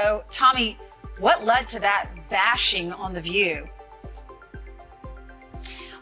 So, Tomi, what led to that bashing on The View?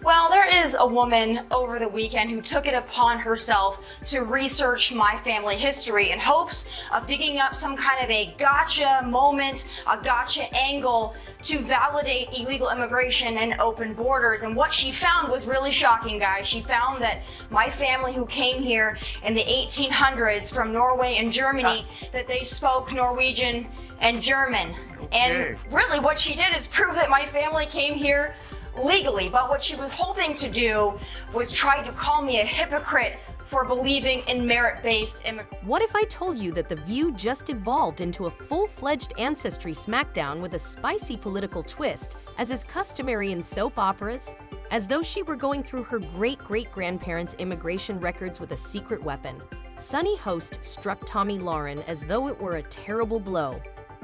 Well, there is a woman over the weekend who took it upon herself to research my family history in hopes of digging up some kind of a gotcha moment, a gotcha angle to validate illegal immigration and open borders. And what she found was really shocking, guys. She found that my family who came here in the 1800s from Norway and Germany, that they spoke Norwegian and German. And really what she did is prove that my family came here legally, but what she was hoping to do was try to call me a hypocrite for believing in merit-based immigration. What if I told you that The View just evolved into a full-fledged Ancestry smackdown with a spicy political twist, as is customary in soap operas? As though she were going through her great-great-grandparents' immigration records with a secret weapon. Sunny host struck Tomi Lahren as though it were a terrible blow.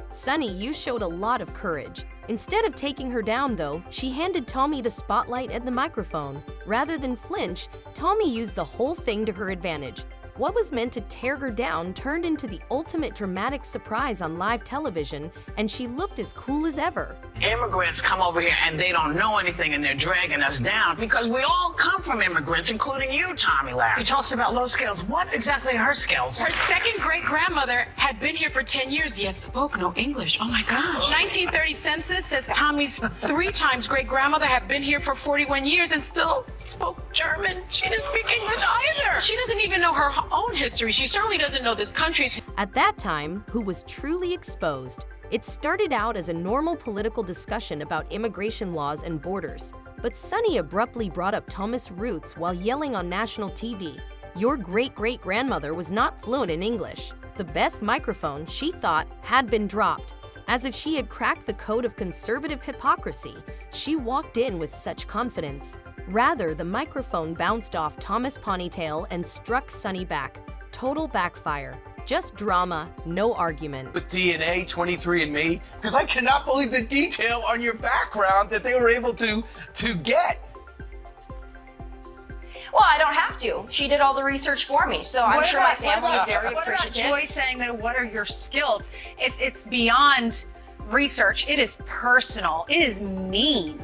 Sunny, you showed a lot of courage. Instead of taking her down, though, she handed Tomi the spotlight and the microphone. Rather than flinch, Tomi used the whole thing to her advantage. What was meant to tear her down turned into the ultimate dramatic surprise on live television, and she looked as cool as ever. Immigrants come over here and they don't know anything and they're dragging us down because we all come from immigrants, including you, Tomi Lahren. She talks about low skills. What exactly are her skills? Her second great-grandmother had been here for 10 years, yet spoke no English. Oh my gosh. 1930 census says Tomi's 3 times great-grandmother had been here for 41 years and still spoke German. She didn't speak English either. She doesn't even know her own history. She certainly doesn't know this country's. At that time, who was truly exposed? It started out as a normal political discussion about immigration laws and borders. But Sunny abruptly brought up Tomi's roots while yelling on national TV. Your great-great-grandmother was not fluent in English. The best microphone, she thought, had been dropped. As if she had cracked the code of conservative hypocrisy, she walked in with such confidence. Rather, the microphone bounced off Tomi's ponytail and struck Sunny back. Total backfire. Just drama, no argument. With DNA, 23andMe, because I cannot believe the detail on your background that they were able to get. Well, I don't have to. She did all the research for me, so I'm sure my family is very What about appreciative. Joy saying, though, what are your skills? It's beyond research. It is personal. It is mean.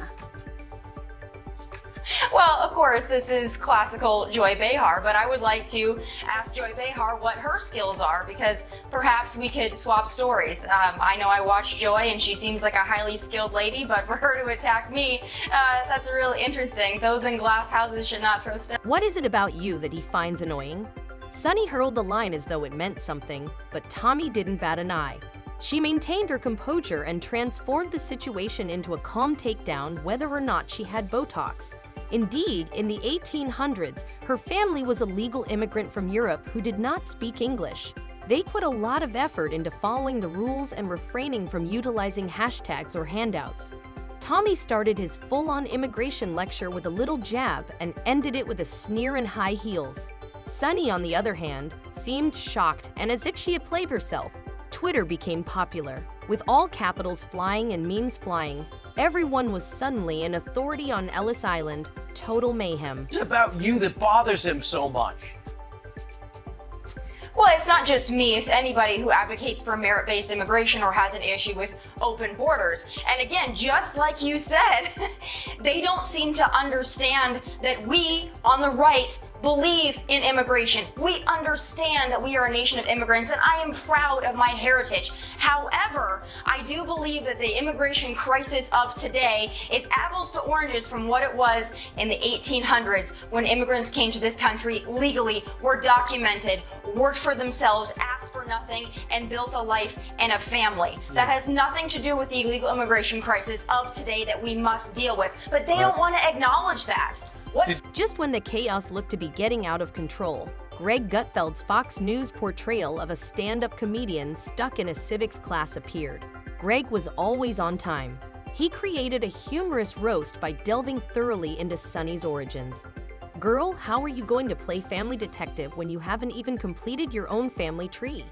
Well, of course, this is classical Joy Behar, but I would like to ask Joy Behar what her skills are, because perhaps we could swap stories. I know I watch Joy and she seems like a highly skilled lady, but for her to attack me, that's really interesting. Those in glass houses should not throw stones. What is it about you that he finds annoying? Sunny hurled the line as though it meant something, but Tomi didn't bat an eye. She maintained her composure and transformed the situation into a calm takedown whether or not she had Botox. Indeed, in the 1800s, her family was a legal immigrant from Europe who did not speak English. They put a lot of effort into following the rules and refraining from utilizing hashtags or handouts. Tomi started his full-on immigration lecture with a little jab and ended it with a sneer and high heels. Sunny, on the other hand, seemed shocked and as if she had played herself. Twitter became popular, with all capitals flying and memes flying. Everyone was suddenly an authority on Ellis Island. Total mayhem. It's about you that bothers him so much. Well, it's not just me, it's anybody who advocates for merit-based immigration or has an issue with open borders. And again, just like you said, they don't seem to understand that we on the right believe in immigration. We understand that we are a nation of immigrants, and I am proud of my heritage. However, I do believe that the immigration crisis of today is apples to oranges from what it was in the 1800s when immigrants came to this country legally, were documented, worked for themselves, asked for nothing, and built a life and a family. That has nothing to do with the illegal immigration crisis of today that we must deal with. But they don't want to acknowledge that. Just when the chaos looked to be getting out of control, Greg Gutfeld's Fox News portrayal of a stand-up comedian stuck in a civics class appeared. Greg was always on time. He created a humorous roast by delving thoroughly into Sunny's origins. Girl, how are you going to play family detective when you haven't even completed your own family tree?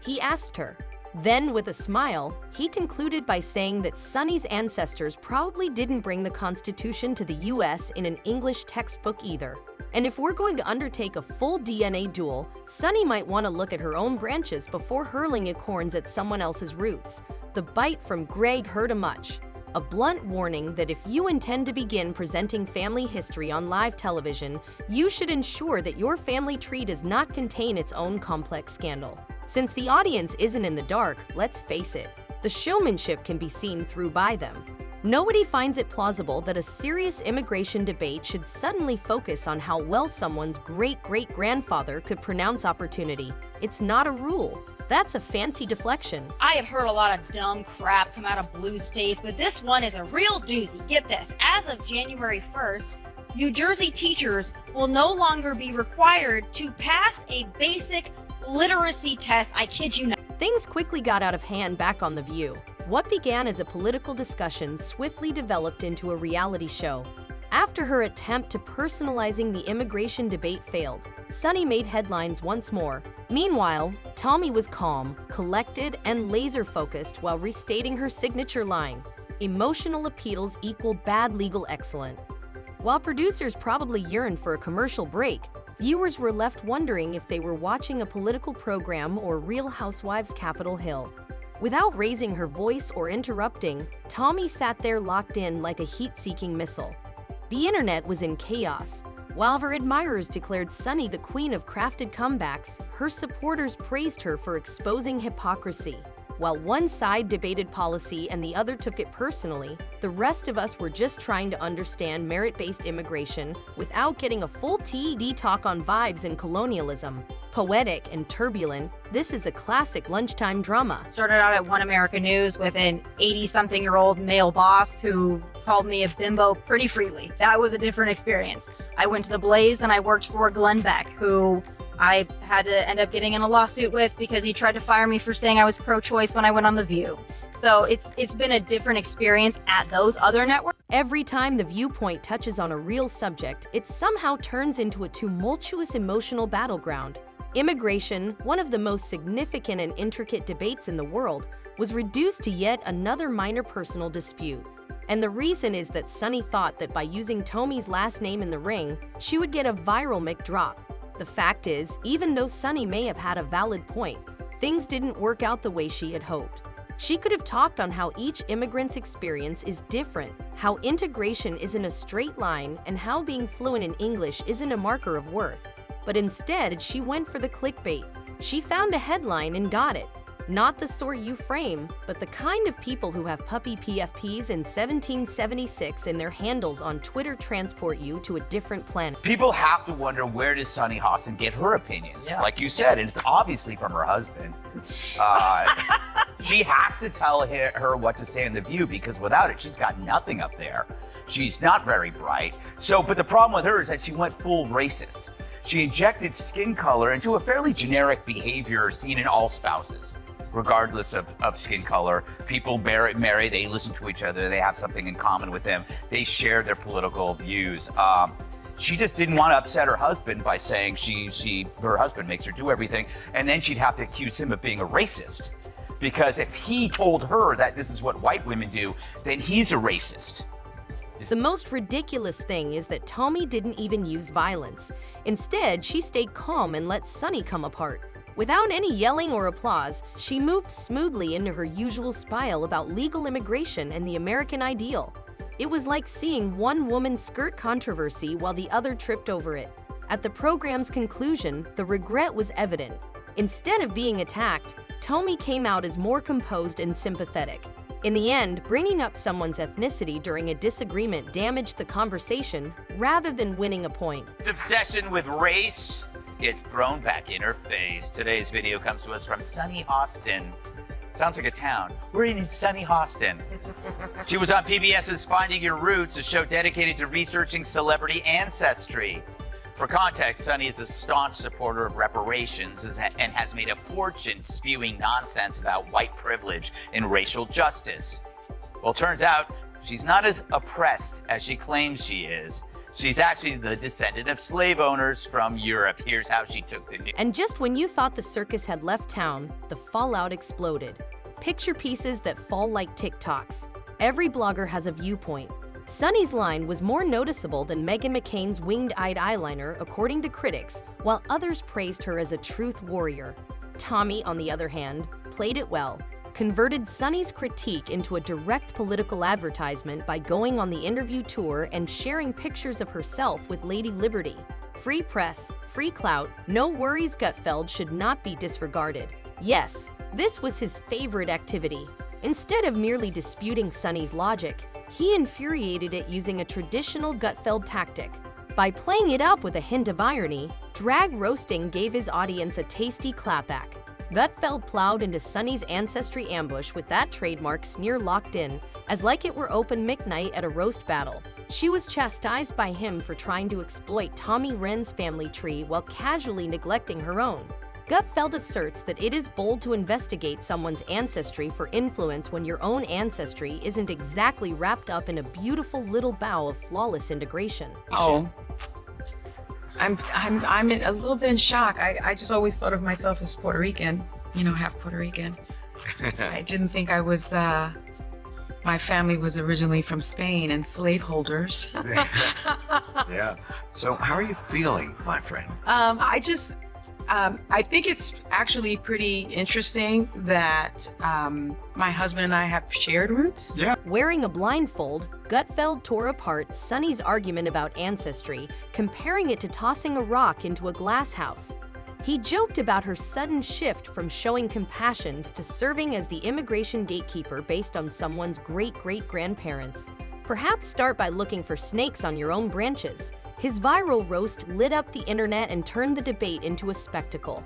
He asked her. Then, with a smile, he concluded by saying that Sunny's ancestors probably didn't bring the Constitution to the US in an English textbook either. And if we're going to undertake a full DNA duel, Sunny might want to look at her own branches before hurling acorns at someone else's roots. The bite from Greg hurt a much. A blunt warning that if you intend to begin presenting family history on live television, you should ensure that your family tree does not contain its own complex scandal. Since the audience isn't in the dark, let's face it, the showmanship can be seen through by them. Nobody finds it plausible that a serious immigration debate should suddenly focus on how well someone's great-great-grandfather could pronounce opportunity. It's not a rule. That's a fancy deflection. I have heard a lot of dumb crap come out of blue states, but this one is a real doozy. Get this, as of January 1st, New Jersey teachers will no longer be required to pass a basic literacy test. I kid you not. Things quickly got out of hand back on The View. What began as a political discussion swiftly developed into a reality show. After her attempt to personalizing the immigration debate failed, Sunny made headlines once more. Meanwhile, Tomi was calm, collected, and laser-focused while restating her signature line, "Emotional appeals equal bad legal excellence." While producers probably yearned for a commercial break, viewers were left wondering if they were watching a political program or Real Housewives Capitol Hill. Without raising her voice or interrupting, Tomi sat there locked in like a heat-seeking missile. The internet was in chaos. While her admirers declared Sunny the queen of crafted comebacks, her supporters praised her for exposing hypocrisy. While one side debated policy and the other took it personally, the rest of us were just trying to understand merit-based immigration without getting a full TED talk on vibes and colonialism. Poetic and turbulent, this is a classic lunchtime drama. Started out at One America News with an 80-something-year-old male boss who called me a bimbo pretty freely. That was a different experience. I went to the Blaze and I worked for Glenn Beck, who I had to end up getting in a lawsuit with because he tried to fire me for saying I was pro-choice when I went on The View. So it's been a different experience at those other networks. Every time The Viewpoint touches on a real subject, it somehow turns into a tumultuous emotional battleground. Immigration, one of the most significant and intricate debates in the world, was reduced to yet another minor personal dispute. And the reason is that Sunny thought that by using Tomi's last name in the ring, she would get a viral mic drop. The fact is, even though Sunny may have had a valid point, things didn't work out the way she had hoped. She could have talked on how each immigrant's experience is different, how integration isn't a straight line, and how being fluent in English isn't a marker of worth. But instead, she went for the clickbait. She found a headline and got it. Not the sort you frame, but the kind of people who have puppy PFPs in 1776 in their handles on Twitter transport you to a different planet. People have to wonder, where does Sunny Hostin get her opinions? Yeah. Like you said, and it's obviously from her husband. She has to tell her what to say in The View, because without it, she's got nothing up there. She's not very bright. But the problem with her is that she went full racist. She injected skin color into a fairly generic behavior seen in all spouses, regardless of skin color. People marry, they listen to each other, they have something in common with them, they share their political views. She just didn't want to upset her husband by saying her husband makes her do everything, and then she'd have to accuse him of being a racist. Because if he told her that this is what white women do, then he's a racist. The most ridiculous thing is that Tomi didn't even use violence. Instead, she stayed calm and let Sunny come apart. Without any yelling or applause, she moved smoothly into her usual spiel about legal immigration and the American ideal. It was like seeing one woman's skirt controversy while the other tripped over it. At the program's conclusion, the regret was evident. Instead of being attacked, Tomi came out as more composed and sympathetic. In the end, bringing up someone's ethnicity during a disagreement damaged the conversation rather than winning a point. This obsession with race gets thrown back in her face. Today's video comes to us from Sunny Hostin. Sounds like a town. We're in sunny Hostin. She was on PBS's Finding Your Roots, a show dedicated to researching celebrity ancestry. For context, Sunny is a staunch supporter of reparations and has made a fortune spewing nonsense about white privilege and racial justice. Well, turns out she's not as oppressed as she claims she is. She's actually the descendant of slave owners from Europe. Here's how she took the news. And just when you thought the circus had left town, the fallout exploded. Picture pieces that fall like TikToks. Every blogger has a viewpoint. Sunny's line was more noticeable than Meghan McCain's winged-eyed eyeliner, according to critics, while others praised her as a truth warrior. Tomi, on the other hand, played it well, converted Sunny's critique into a direct political advertisement by going on the interview tour and sharing pictures of herself with Lady Liberty. Free press, free clout, no worries. Gutfeld should not be disregarded. Yes, this was his favorite activity. Instead of merely disputing Sunny's logic, he infuriated it using a traditional Gutfeld tactic. By playing it up with a hint of irony, drag roasting gave his audience a tasty clapback. Gutfeld plowed into Sunny's Ancestry ambush with that trademark sneer locked in, as like it were open McKnight at a roast battle. She was chastised by him for trying to exploit Tomi Lahren's family tree while casually neglecting her own. Gutfeld asserts that it is bold to investigate someone's ancestry for influence when your own ancestry isn't exactly wrapped up in a beautiful little bow of flawless integration. Oh. I'm a little bit in shock. I just always thought of myself as Puerto Rican, half Puerto Rican. I didn't think I was, my family was originally from Spain and slaveholders. Yeah. So how are you feeling, my friend? I think it's actually pretty interesting that my husband and I have shared roots. Yeah. Wearing a blindfold, Gutfeld tore apart Sunny's argument about ancestry, comparing it to tossing a rock into a glass house. He joked about her sudden shift from showing compassion to serving as the immigration gatekeeper based on someone's great-great-grandparents. Perhaps start by looking for snakes on your own branches. His viral roast lit up the internet and turned the debate into a spectacle.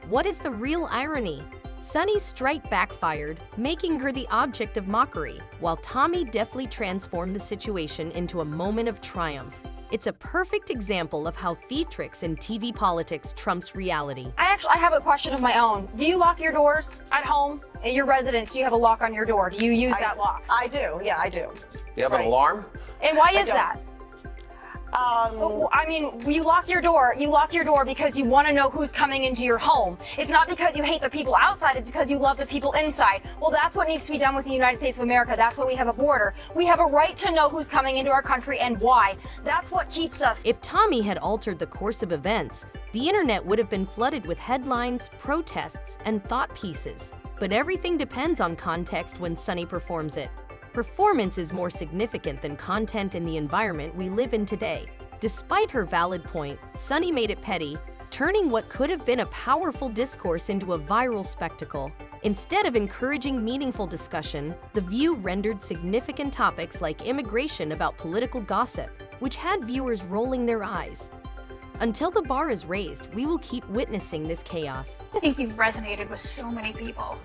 What is the real irony? Sunny's strike backfired, making her the object of mockery, while Tomi deftly transformed the situation into a moment of triumph. It's a perfect example of how theatrics and TV politics trumps reality. I have a question of my own. Do you lock your doors at home? In your residence, do you have a lock on your door? Do you use that lock? I do, yeah, I do. You have an alarm? And why is that? I mean, you lock your door because you want to know who's coming into your home. It's not because you hate the people outside, it's because you love the people inside. Well, that's what needs to be done with the United States of America. That's why we have a border. We have a right to know who's coming into our country and why. That's what keeps us. If Tomi had altered the course of events, the internet would have been flooded with headlines, protests, and thought pieces. But everything depends on context when Sunny performs it. Performance is more significant than content in the environment we live in today. Despite her valid point, Sunny made it petty, turning what could have been a powerful discourse into a viral spectacle. Instead of encouraging meaningful discussion, The View rendered significant topics like immigration about political gossip, which had viewers rolling their eyes. Until the bar is raised, we will keep witnessing this chaos. I think you've resonated with so many people.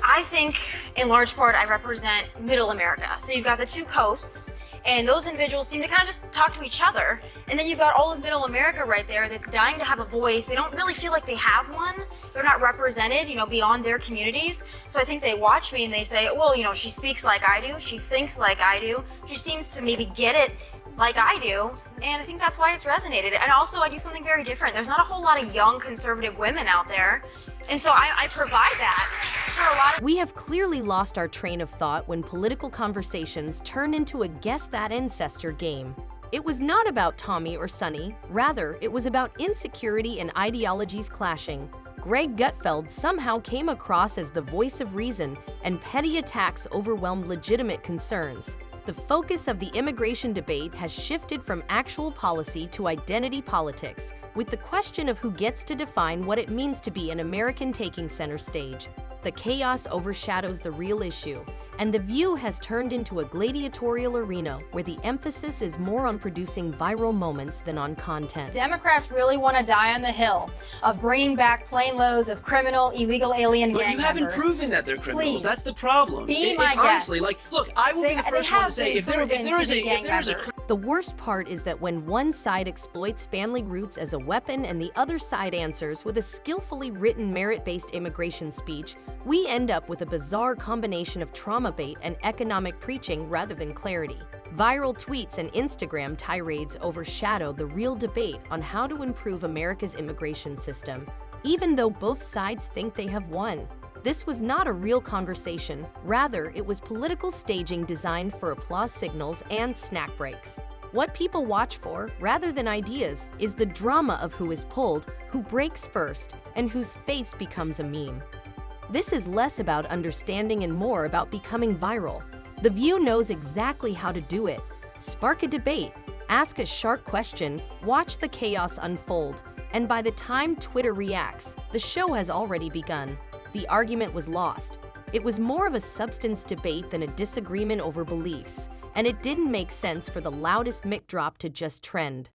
I think, in large part, I represent Middle America. So you've got the two coasts, and those individuals seem to kind of just talk to each other. And then you've got all of Middle America right there that's dying to have a voice. They don't really feel like they have one. They're not represented, beyond their communities. So I think they watch me and they say, well, she speaks like I do. She thinks like I do. She seems to maybe get it like I do. And I think that's why it's resonated. And also, I do something very different. There's not a whole lot of young conservative women out there. And so I provide that for a lot of... We have clearly lost our train of thought when political conversations turn into a guess that ancestor game. It was not about Tomi or Sunny. Rather, it was about insecurity and ideologies clashing. Greg Gutfeld somehow came across as the voice of reason, and petty attacks overwhelmed legitimate concerns. The focus of the immigration debate has shifted from actual policy to identity politics, with the question of who gets to define what it means to be an American taking center stage. The chaos overshadows the real issue, and The View has turned into a gladiatorial arena where the emphasis is more on producing viral moments than on content. Democrats really want to die on the hill of bringing back plane loads of criminal, illegal alien gang But you haven't members. proven that they're criminals. Please. That's the problem. Be my honestly, guest. look, I will be the first one to say if there is a The worst part is that when one side exploits family roots as a weapon and the other side answers with a skillfully written merit-based immigration speech, we end up with a bizarre combination of trauma bait and economic preaching rather than clarity. Viral tweets and Instagram tirades overshadow the real debate on how to improve America's immigration system, even though both sides think they have won. This was not a real conversation. Rather, it was political staging designed for applause signals and snack breaks. What people watch for, rather than ideas, is the drama of who is pulled, who breaks first, and whose face becomes a meme. This is less about understanding and more about becoming viral. The View knows exactly how to do it. Spark a debate, ask a sharp question, watch the chaos unfold, and by the time Twitter reacts, the show has already begun. The argument was lost. It was more of a substance debate than a disagreement over beliefs, and it didn't make sense for the loudest mic drop to just trend.